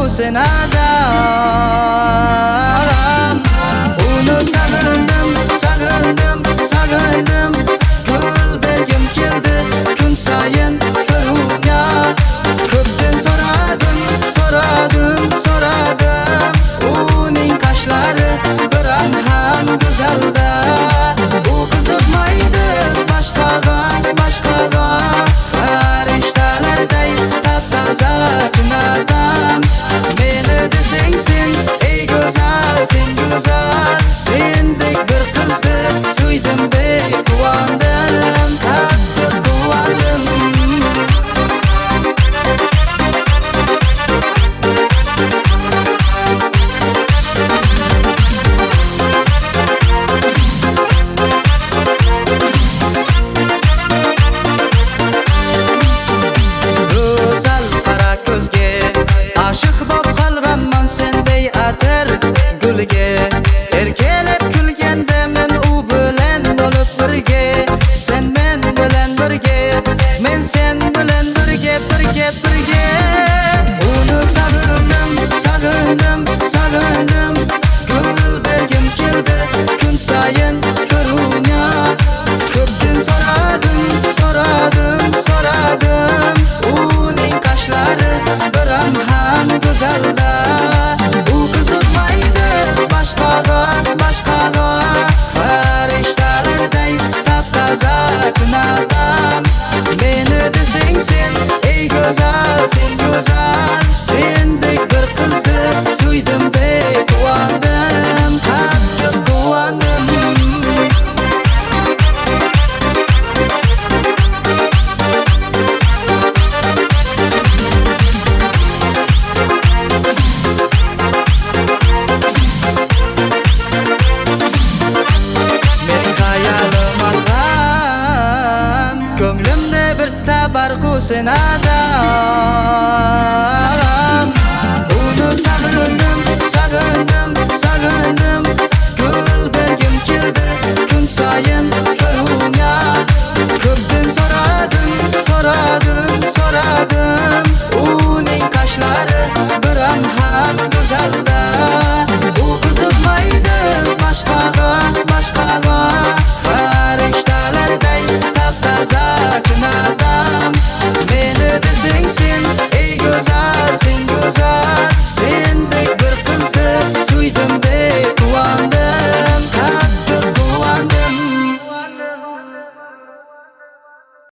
sen adam. Uni sag'indim, sag'indim, sag'indim. Gul bergim keldi kun sayin bir unga. Ko'pdan so'radim, so'radim, so'radim. Uning qoshlari biron ham go'zalda. U qiziqmaydi boshqaga, boshqaga. Farishtalarday taptaza tunadam. Meni desang sen, ey go'zal, sen go'zal. Sendek bir qizni suydim deb quvondim, qattiq quvondim. Go'zal qara ko'zga oshiq bo'p qolganman senday atir gulga. Erkalab kulganda men u bilan bo'lib birga. Sen men bilan birga, men sen bilan birga, birga, birga. Uni sag'indim, sag'indim, sag'indim. Gul bergim keldi kun sayin bir unga. Ko'pdan so'radim, so'radim, so'radim. Uning qoshlari biron ham go'zalda. U qiziqmaydi boshqaga, boshqaga. Farishtalarday taptaza tunadam. Meni desang sen, ey go'zal, sen go'zal. Sendek bir qizni suydim deb quvondim, qattiq quvondim. Mening xayolim alham, ko'nglimda bir tabarqu sen adam. Uni sag'indim, sag'indim, sag'indim. Gul bergim keldi kun sayin bir unga. Ko'pdan so'radim, so'radim, so'radim. Uning qoshlari biron ham go'zalda. U qiziqmaydi boshqaga, boshqaga. Farishtalarday taptaza tunadam. Meni desang sen,